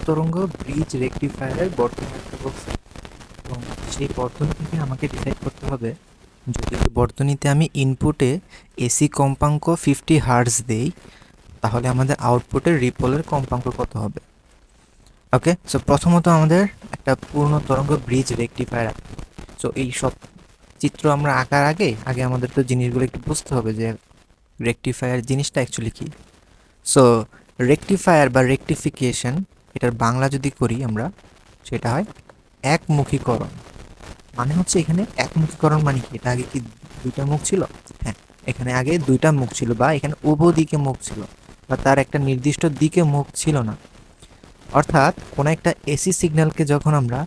তরঙ্গ ব্রিজ রেকটিফায়ারের বর্তনী আঁকতে বলছে এবং সেই বর্তনী থেকে আমাকে ডিসাইড করতে হবে যদি ওই বর্তনীতে আমি ইনপুটে এসি কম্পাঙ্ক 50 হার্টজ দেই তাহলে আমাদের আউটপুটের রিপলের কম্পাঙ্ক কত হবে। ওকে, সো প্রথমত আমাদের একটা পূর্ণ তরঙ্গ ব্রিজ রেকটিফায়ার আঁকতে হবে। সো এই সব চিত্র আমরা আঁকার আগে আগে আমাদের তো জিনিসগুলো একটু বুঝতে হবে যে রেকটিফায়ার জিনিসটা অ্যাকচুয়ালি কী। সো রেকটিফায়ার বা রেকটিফিকেশন এটার বাংলা যদি করি আমরা সেটা হয় একমুখীকরণ। মানে হচ্ছে এখানে একমুখীকরণ মানে কি, এটা আগে কি দুইটা মুখ ছিল? হ্যাঁ, এখানে আগে দুইটা মুখ ছিল বা এখানে উভয় দিকে মুখ ছিল বা তার একটা নির্দিষ্ট দিকে মুখ ছিল না। অর্থাৎ কোনো একটা এসি সিগন্যালকে যখন আমরা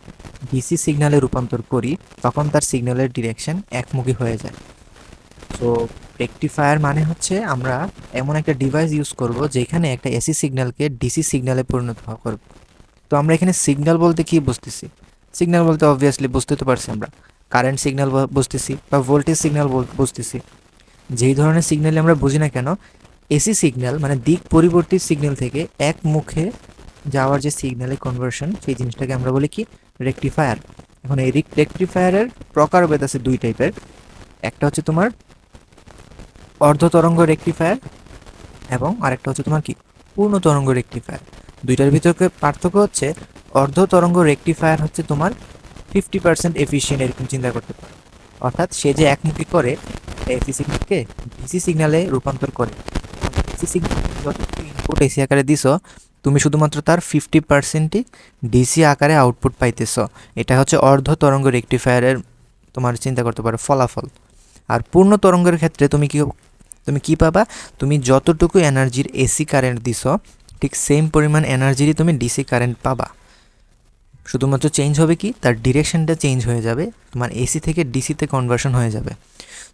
ডিসি সিগন্যালে রূপান্তর করি তখন তার সিগন্যালের ডিরেকশন একমুখী হয়ে যায়। সো রেকটিফায়ার মানে হচ্ছে আমরা এমন একটা ডিভাইস ইউজ করব যেখানে একটা এসি সিগন্যালকে ডিসি সিগন্যালে পরিণত করব। তো আমরা এখানে সিগন্যাল বলতে কি বুঝতেছি? সিগন্যাল বলতে অবভিয়াসলি বুঝতে তো পারছি আমরা কারেন্ট সিগন্যাল বুঝতেছি বা ভোল্টেজ সিগন্যাল বুঝতেছি। যেই ধরনের সিগন্যালে আমরা বুঝি না কেন, এসি সিগন্যাল মানে দিক পরিবর্তী সিগন্যাল থেকে এক মুখে যাওয়ার যে সিগন্যালে কনভার্সন, সেই জিনিসটাকে আমরা বলি কি রেকটিফায়ার। এখন এই রেকটিফায়ারের প্রকারভেদ আছে দুই টাইপের। একটা হচ্ছে তোমার অর্ধ তরঙ্গ রেকটিফায়ার এবং আরেকটা হচ্ছে তোমার কি পূর্ণ তরঙ্গ রেকটিফায়ার। দুইটার ভিতরে পার্থক্য হচ্ছে অর্ধ তরঙ্গ রেকটিফায়ার হচ্ছে তোমার 50% এফিশিয়েন্ট, এরকম চিন্তা করতে পারো। অর্থাৎ সে যে একমুখী করে এসি সিগন্যালকে ডিসি সিগন্যালে রূপান্তর করে। এসি সিগন্যাল যতটুকু ইনপুট এসি আকারে দিছ তুমি শুধুমাত্র তার 50%ই ডিসি আকারে আউটপুট পাইতেছ। এটা হচ্ছে অর্ধ তরঙ্গ রেকটিফায়ারের তোমার চিন্তা করতে পারো ফলাফল। আর পূর্ণ তরঙ্গের ক্ষেত্রে তুমি কি পাবা? তুমি যতটুকু এনার্জির এসি কারেন্ট দিছ ঠিক সেম পরিমাণ এনার্জিরই তুমি ডিসি কারেন্ট পাবা। শুধুমাত্র চেঞ্জ হবে কি, তার ডিরেকশনটা চেঞ্জ হয়ে যাবে, তোমার এসি থেকে ডিসিতে কনভার্সন হয়ে যাবে।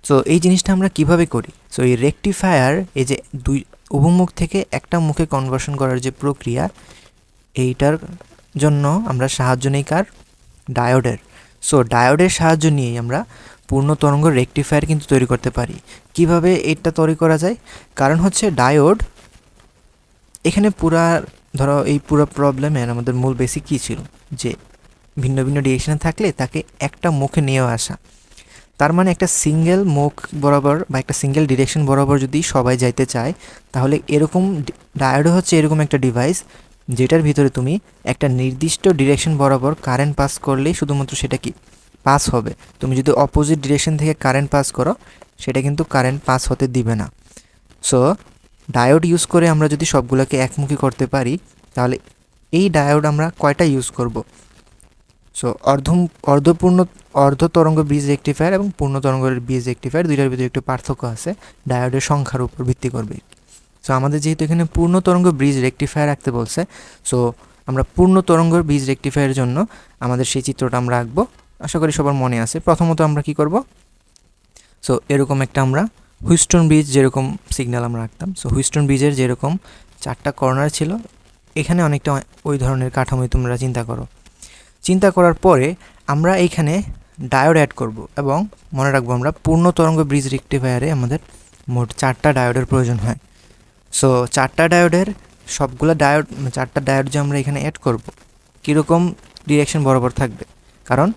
সো এই জিনিসটা আমরা কিভাবে করি? সো এই রেকটিফায়ার, এই যে দুই উভমুখ থেকে একটা মুখে কনভার্সন করার যে প্রক্রিয়া, এইটার জন্য আমরা সাহায্য নেই কার? ডায়োডের। সো ডায়োডের সাহায্য নিয়েই আমরা পূর্ণ তরঙ্গ রেকটিফায়ার কিন্তু তৈরি করতে পারি। কিভাবে এটা তৈরি করা যায়? কারণ হচ্ছে ডায়োড এখানে ধরো এই পুরো প্রবলেমের আমাদের মূল বেসিক কী ছিল, যে ভিন্ন ভিন্ন ডিরেকশনে থাকলে তাকে একটা মুখে নিয়ে আসা। তার মানে একটা সিঙ্গেল মুখ বরাবর বা একটা সিঙ্গেল ডিরেকশন বরাবর যদি সবাই যাইতে চায় তাহলে এরকম ডায়োড হচ্ছে এরকম একটা ডিভাইস যেটার ভিতরে তুমি একটা নির্দিষ্ট ডিরেকশন বরাবর কারেন্ট পাস করলেই শুধুমাত্র সেটা কি পাস হবে। তুমি যদি অপোজিট ডিরেকশন থেকে কারেন্ট পাস করো সেটা কিন্তু কারেন্ট পাস হতে দিবে না। সো ডায়োড ইউজ করে আমরা যদি সবগুলোকে একমুখী করতে পারি তাহলে এই ডায়োড আমরা কয়টা ইউজ করব? সো অর্ধ তরঙ্গ ব্রিজ রেকটিফায়ার এবং পূর্ণ তরঙ্গের ব্রিজ রেকটিফায়ার দুইটার ভিতরে একটু পার্থক্য আছে, ডায়োডের সংখ্যার উপর ভিত্তি করবে। সো আমাদের যেহেতু এখানে পূর্ণ তরঙ্গ ব্রিজ রেকটিফায়ার রাখতে বলছে, সো আমরা পূর্ণ তরঙ্গের ব্রিজ রেকটিফায়ারের জন্য আমাদের সেই চিত্রটা আমরা আঁকবো। আশা করি সবার মনে আছে। প্রথমত আমরা কি করব? সো এরকম একটা আমরা হুইস্টন ব্রিজ যেরকম সিগন্যাল আমরা রাখতাম, সো হুইস্টন ব্রিজের যেরকম 4টা কর্নার ছিল, এখানে অনেকটা ওই ধরনের কাঠামোই তোমরা চিন্তা করার পরে আমরা এইখানে ডায়োড অ্যাড করব এবং মনে রাখবো আমরা পূর্ণ তরঙ্গ ব্রিজ রেকটিফায়ারে আমাদের মোট 4টা ডায়োডের প্রয়োজন হয়। সো 4টা ডায়োডের সবগুলো ডায়োড 4টা ডায়োড যে আমরা এখানে অ্যাড করব কীরকম ডিরেকশন বরাবর থাকবে, কারণ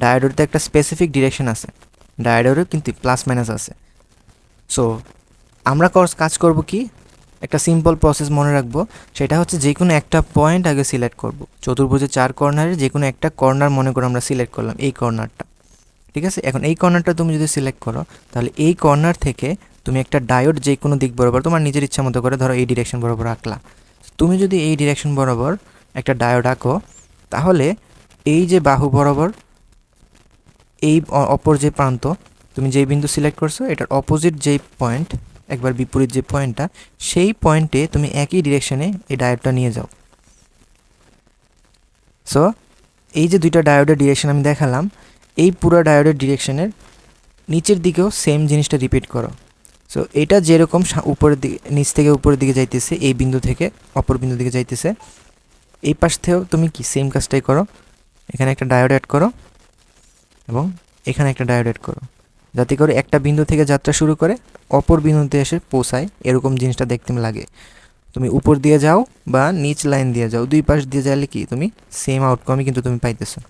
ডায়োডের তো একটা স্পেসিফিক ডিরেকশন আছে, ডায়োডেরও কিন্তু প্লাস মাইনাস আছে। সো আমরা কাজ করব কি, একটা সিম্পল প্রসেস মনে রাখবো, সেটা হচ্ছে যে কোনো একটা পয়েন্ট আগে সিলেক্ট করব। চতুর্ভুজে 4 কর্নারের যে কোনো একটা কর্নার মনে করে আমরা সিলেক্ট করলাম, এই কর্নারটা, ঠিক আছে। এখন এই কর্নারটা তুমি যদি সিলেক্ট করো তাহলে এই কর্নার থেকে তুমি একটা ডায়োড যে কোনো দিক বরাবর তোমার নিজের ইচ্ছা মতো করে ধরো এই ডিরেকশন বরাবর আঁকলা। তুমি যদি এই ডিরেকশন বরাবর একটা ডায়োড আঁকো তাহলে এই যে বাহু বরাবর এই অপর যে প্রান্ত তুমি যেই বিন্দু সিলেক্ট করছো এটার অপোজিট যেই পয়েন্ট, একবার বিপরীত যে পয়েন্টটা, সেই পয়েন্টে তুমি একই ডিরেকশনে এই ডায়োডটা নিয়ে যাও। সো এই যে দুইটা ডায়োডের ডিরেকশন আমি দেখালাম, এই পুরো ডায়োডের ডিরেকশনের নিচের দিকেও সেম জিনিসটা রিপিট করো। সো এটা যেরকম উপরের দিকে নিচ থেকে উপরের দিকে যাইতেছে, এই বিন্দু থেকে অপর বিন্দু দিকে যাইতেছে, এই পাশ থেকেও তুমি কি সেম কাজটাই করো। এখানে একটা ডায়োড অ্যাড করো এবং এখানে একটা ডায়োড অ্যাড করো, যাতে করে একটা বিন্দু থেকে যাত্রা শুরু করে অপর বিন্দুতে এসে পৌঁছায়, এরকম জিনিসটা দেখতে লাগে। তুমি উপর দিয়ে যাও বা নিচ লাইন দিয়ে যাও, দুই পাশ দিয়ে যাইলে কি তুমি সেম আউটকামই কিন্তু তুমি পাইতেছো।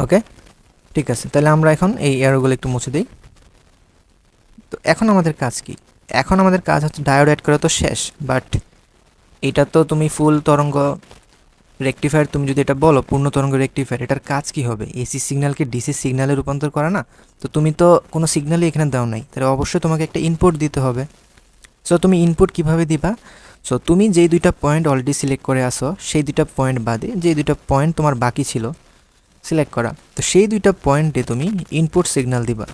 ওকে, ঠিক আছে, তাহলে আমরা এখন এই এরোগুলো একটু মুছে দিই। তো এখন আমাদের কাজ কি? এখন আমাদের কাজ হচ্ছে ডায়োড অ্যাড করা তো শেষ, বাট এটা তো তুমি ফুল তরঙ্গ রেকটিফায়ার, তুমি যদি এটা বলো পূর্ণ তরঙ্গ রেকটিফায়ার, এটার কাজ কি হবে? এসি সিগন্যালকে ডিসি সিগন্যালে রূপান্তর করা না? তো তুমি তো কোনো সিগন্যালই এখানে দাও নাই, তাহলে অবশ্যই তোমাকে একটা ইনপুট দিতে হবে। সো তুমি ইনপুট কিভাবে দিবা? সো তুমি যেই দুইটা পয়েন্ট অলরেডি সিলেক্ট করে আসো, সেই দুইটা পয়েন্ট বাদে যেই দুইটা পয়েন্ট তোমার বাকি ছিল সিলেক্ট করা, তো সেই দুইটা পয়েন্টে তুমি ইনপুট সিগন্যাল দিবা।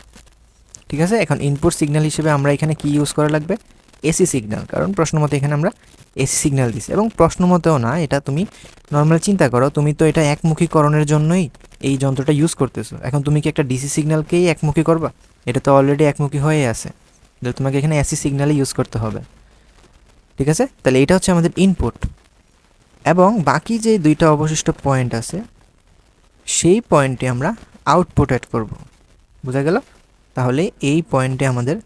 ঠিক আছে, এখন ইনপুট সিগন্যাল হিসেবে আমরা এখানে কি ইউজ করা লাগবে? এসি সিগন্যাল, কারণ প্রশ্ন মতো এখানে আমরা এসি সিগন্যাল দিছি। এবং প্রশ্ন মতেও না, এটা তুমি নর্মাল চিন্তা করো, তুমি তো এটা একমুখীকরণের জন্যই এই যন্ত্রটা ইউজ করতেছো। এখন তুমি কি একটা ডিসি সিগন্যালকেই একমুখী করবা? এটা তো অলরেডি একমুখী হয়ে আছে, তাহলে তোমাকে এখানে এসি সিগন্যালই ইউজ করতে হবে। ঠিক আছে, তাহলে এটা হচ্ছে আমাদের ইনপুট। এবং বাকি যে দুইটা অবশিষ্ট পয়েন্ট আছে, সেই পয়েন্টে আমরা আউটপুট অ্যাড করব। বোঝা গেল? তাহলে এই পয়েন্টে আমাদের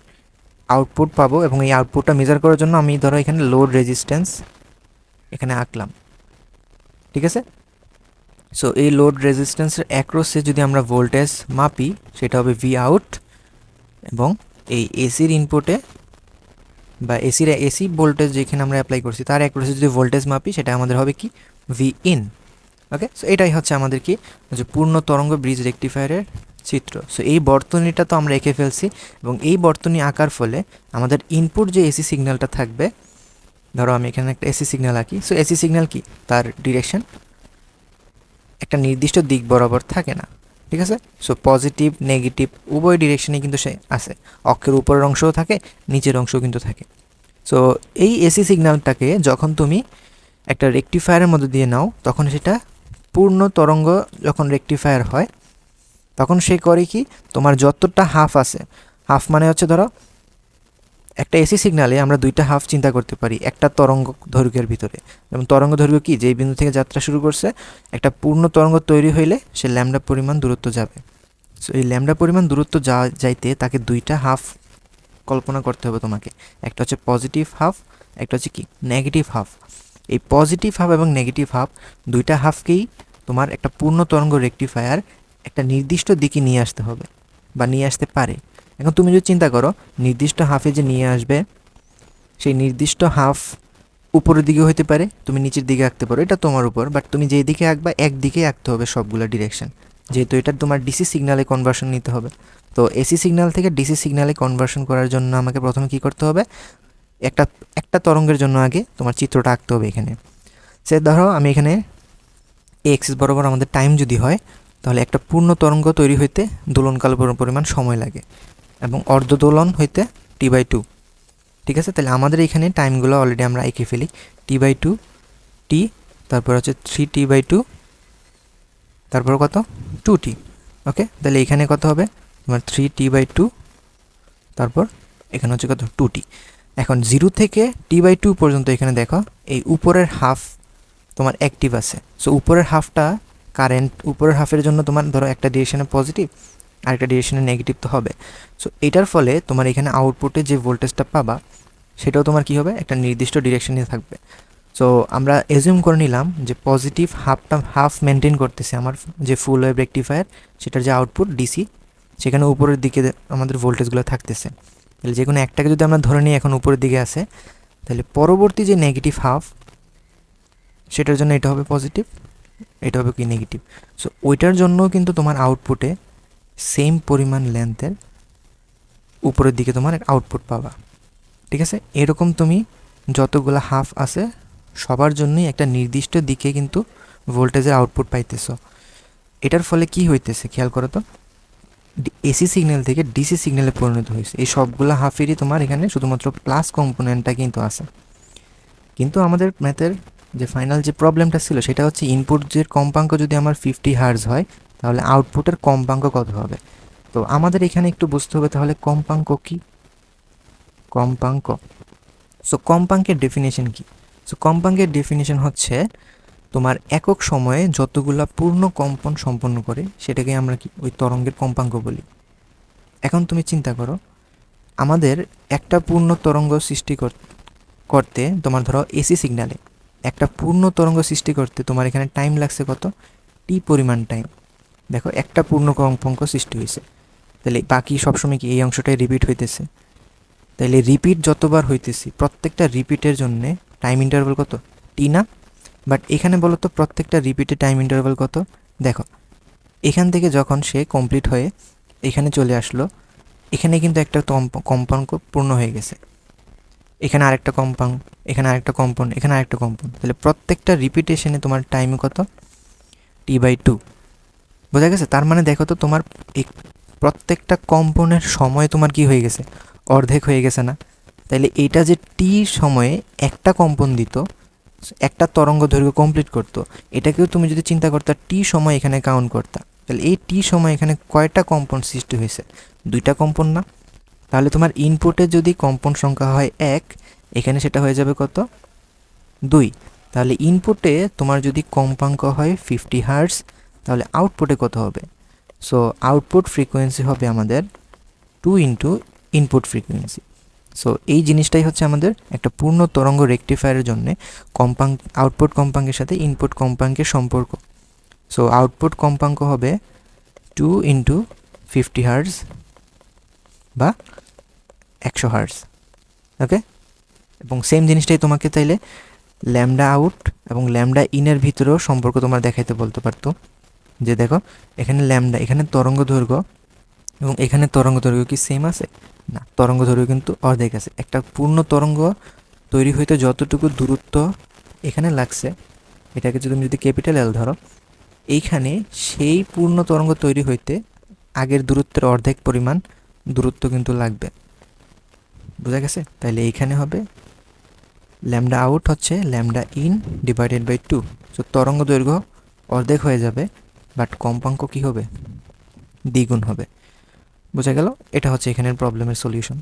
আউটপুট পাবো, এবং এই আউটপুটটা মেজার করার জন্য আমি ধরো এখানে লোড রেজিস্ট্যান্স এখানে আঁকলাম। ঠিক আছে, সো এই লোড রেজিস্ট্যান্সের অ্যাক্রসে যদি আমরা ভোল্টেজ মাপি, সেটা হবে ভি আউট, এবং এই এসির ইনপুটে বা এসি ভোল্টেজ যেখানে আমরা অ্যাপ্লাই করছি তার অ্যাক্রসে যদি ভোল্টেজ মাপি, সেটা আমাদের হবে কি? V in. ওকে, সো এটাই হচ্ছে আমাদের কি, যে পূর্ণ তরঙ্গ ব্রিজ রেকটিফায়ারের চিত্র। সো এই বর্তনীটা তো আমরা এঁকে ফেলছি, এবং এই বর্তনী আঁকার ফলে আমাদের ইনপুট যে এসি সিগন্যালটা থাকবে, ধরো আমি এখানে একটা এসি সিগন্যাল আঁকি। সো এসি সিগন্যাল কি, তার ডিরেকশন একটা নির্দিষ্ট দিক বরাবর থাকে না। ঠিক আছে, সো পজিটিভ নেগেটিভ উভয় ডিরেকশনে কিন্তু সে আছে, অক্ষের উপরের অংশও থাকে, নিচের অংশও কিন্তু থাকে। সো এই এসি সিগন্যালটাকে যখন তুমি একটা রেকটিফায়ারের মধ্যে দিয়ে নাও, তখন সেটা পূর্ণ তরঙ্গ যখন রেকটিফায়ার হয়, তখন সে করে কি, তোমার যতটা হাফ আছে, হাফ মানে হচ্ছে ধরো একটা এসি সিগনালে আমরা দুইটা হাফ চিন্তা করতে পারি একটা তরঙ্গ দৈর্ঘ্যের ভিতরে। যেমন তরঙ্গ দৈর্ঘ্য কি, যেই বিন্দু থেকে যাত্রা শুরু করছে, একটা পূর্ণ তরঙ্গ তৈরি হইলে সে ল্যামডা পরিমাণ দূরত্ব যাবে। সো এই ল্যামডা পরিমাণ দূরত্ব যাইতে তাকে দুইটা হাফ কল্পনা করতে হবে তোমাকে। একটা হচ্ছে পজিটিভ হাফ, একটা হচ্ছে কি নেগেটিভ হাফ। এই পজিটিভ হাফ এবং নেগেটিভ হাফ দুইটা হাফকেই তোমার একটা পূর্ণ তরঙ্গ রেকটিফায়ার একটা নির্দিষ্ট দিকে নিয়ে আসতে হবে বা নিয়ে আসতে পারে। এখন তুমি যদি চিন্তা করো নির্দিষ্ট হাফে যে নিয়ে আসবে, সেই নির্দিষ্ট হাফ উপরের দিকে হতে পারে, তুমি নিচের দিকে আঁকতে পারো, এটা তোমার উপর। বাট তুমি যেই দিকে আঁকবা একদিকেই আঁকতে হবে সবগুলো ডিরেকশন, যেহেতু এটা তোমার ডিসি সিগনালে কনভার্সন নিতে হবে। তো এসি সিগন্যাল থেকে ডিসি সিগনালে কনভার্সন করার জন্য আমাকে প্রথমে কি করতে হবে, একটা একটা তরঙ্গের জন্য আগে তোমার চিত্রটা আঁকতে হবে। এখানে সে ধরো আমি এখানে এক্সিস বরাবর আমাদের টাইম যদি হয়, তাহলে একটা পূর্ণ তরঙ্গ তৈরি হইতে দোলনকাল পরিমাণ সময় লাগে, এবং অর্ধ দোলন হইতে T/2। ঠিক আছে, তাহলে আমাদের এখানে টাইমগুলো অলরেডি আমরা এঁকে ফেলি। T/2 টি, তারপর হচ্ছে 3T/2, তারপর কত 2T। ওকে, তাহলে এখানে কত হবে তোমার 3T/2, তারপর এখানে হচ্ছে কত 2T। এখন 0 থেকে T/2 পর্যন্ত এখানে দেখো এই উপরের হাফ তোমার অ্যাক্টিভ আছে। সো উপরের হাফটা কারেন্ট, উপরের হাফের জন্য তোমার ধরো একটা ডিরেকশনে পজিটিভ আর একটা ডিরেকশনে নেগেটিভ তো হবে। সো এটার ফলে তোমার এখানে আউটপুটে যে ভোল্টেজটা পাবা, সেটাও তোমার কি হবে, একটা নির্দিষ্ট ডিরেকশনে থাকবে। সো আমরা এজিউম করে নিলাম যে পজিটিভ হাফ মেনটেন করতেছে আমার যে ফুল ওয়েভ রেকটিফায়ার, সেটার যে আউটপুট ডিসি, সেখানে উপরের দিকে আমাদের ভোল্টেজগুলো থাকতেছে। তাহলে যে কোনো একটাকে যদি আমরা ধরে নিই এখন উপরের দিকে আসে, তাহলে পরবর্তী যে নেগেটিভ হাফ, সেটার জন্য এটা হবে পজিটিভ, এটা হবে কি নেগেটিভ। সো ওইটার জন্য কিন্তু তোমার আউটপুটে সেম পরিমাণ লেন্থের উপরের দিকে তোমার আউটপুট পাবা। ঠিক আছে, এরকম তুমি যতগুলো হাফ আছে সবার জন্যই একটা নির্দিষ্ট দিকে কিন্তু ভোল্টেজের আউটপুট পাইতেছো। এটার ফলে কি হইতেছে খেয়াল করো তো, এসি সিগন্যাল থেকে ডিসি সিগন্যালে পরিণত হয়েছে। এই সবগুলো হাফেরই তোমার এখানে শুধুমাত্র প্লাস কম্পোনেন্টটা কিন্তু আছে। কিন্তু আমাদের ম্যাথের যে ফাইনাল যে প্রবলেমটা ছিল, সেটা হচ্ছে ইনপুট যে কম্পাঙ্ক যদি আমার 50 হার্জ হয়, তাহলে আউটপুটের কম্পাঙ্ক কত হবে। তো আমাদের এখানে একটু বুঝতে হবে তাহলে কম্পাঙ্ক কি, কম্পাঙ্ক। সো কম্পাঙ্কের ডেফিনেশন কি? সো কম্পাঙ্কের ডেফিনেশন হচ্ছে তোমার একক সময়ে যতগুলা পূর্ণ কম্পন সম্পন্ন করে, সেটাকে আমরা কি ওই তরঙ্গের কম্পাঙ্ক বলি। এখন তুমি চিন্তা করো, আমাদের একটা পূর্ণ তরঙ্গ সৃষ্টি করতে তোমার ধরো এসি সিগন্যালে একটা পূর্ণ তরঙ্গ সৃষ্টি করতে তোমার এখানে টাইম লাগছে কত, টি পরিমাণ টাইম। দেখো একটা পূর্ণ কম্পাঙ্ক সৃষ্টি হয়েছে, তাহলে বাকি সবসময় কি এই অংশটাই রিপিট হইতেছে। তাইলে রিপিট যতবার হইতেছি প্রত্যেকটা রিপিটের জন্য টাইম ইন্টারভাল কত, টি না? বাট এখানে বলো তো প্রত্যেকটা রিপিটের টাইম ইন্টারভাল কত। দেখো এখান থেকে যখন সে কমপ্লিট হয়ে এখানে চলে আসলো, এখানে কিন্তু একটা কম্পাঙ্ক পূর্ণ হয়ে গেছে, এখানে আরেকটা কম্পাঙ্ক, এখানে আরেকটা কম্পাউন্ড, এখানে আরেকটা কম্পাউন্ড, তাহলে প্রত্যেকটা রিপিটেশনে তোমার টাইম কত, টি/2। বোঝা গেছে? তার মানে দেখো তো তোমার এই প্রত্যেকটা কম্পাউন্ডের সময় তোমার কি হয়ে গেছে, অর্ধেক হয়ে গেছে না? তাইলে এটা যে টি সময়ে একটা কম্পন দিত, একটা তরঙ্গ দৈর্ঘ্য কমপ্লিট করতো, এটাকেও তুমি যদি চিন্তা করতে টি সময় এখানে কাউন্ট করতা, তাহলে এই টি সময় এখানে কয়টা কম্পন সৃষ্টি হয়েছে, দুইটা কম্পন না? তাহলে তোমার ইনপুটে যদি কম্পন সংখ্যা হয় 1, এখানে সেটা হয়ে যাবে কত, 2। তাহলে ইনপুটে তোমার যদি কম্পাঙ্ক হয় 50 হার্টজ, তাহলে আউটপুটে কত হবে? সো আউটপুট ফ্রিকোয়েন্সি হবে আমাদের 2 ইন্টু ইনপুট ফ্রিকোয়েন্সি। সো এই জিনিসটাই হচ্ছে আমাদের একটা পূর্ণ তরঙ্গ রেকটিফায়ারের জন্য আউটপুট কম্পাঙ্কের সাথে ইনপুট কম্পাঙ্কের সম্পর্ক। সো আউটপুট কম্পাঙ্ক হবে 2 ইন্টু 50 হার্টজ বা 100 হার্টজ। ওকে, এবং সেম জিনিসটাই তোমাকে তাইলে ল্যামডা আউট এবং ল্যামডা ইনের ভিতরেও সম্পর্ক তোমার দেখাইতে বলতে পারতো, যে দেখো এখানে ল্যামডা, এখানে তরঙ্গ দৈর্ঘ্য এবং এখানে তরঙ্গ দৈর্ঘ্য কি সেম আছে? না, তরঙ্গ দৈর্ঘ্য কিন্তু অর্ধেক আছে। একটা পূর্ণ তরঙ্গ তৈরি হইতে যতটুকু দূরত্ব এখানে লাগছে, এটাকে যদি তুমি ক্যাপিটাল এল ধরো, এইখানে সেই পূর্ণ তরঙ্গ তৈরি হইতে আগের দূরত্বের অর্ধেক পরিমাণ দূরত্ব কিন্তু লাগবে। বোঝা গেছে? তাহলে এইখানে হবে ল্যামডা আউট হচ্ছে lambda in divided by 2। So তরঙ্গ দৈর্ঘ্য অর্ধেক হয়ে যাবে, বাট কম্পাঙ্ক কি হবে, দ্বিগুণ হবে। বোঝা গেল? এটা হচ্ছে এখানের প্রবলেমের সলিউশন।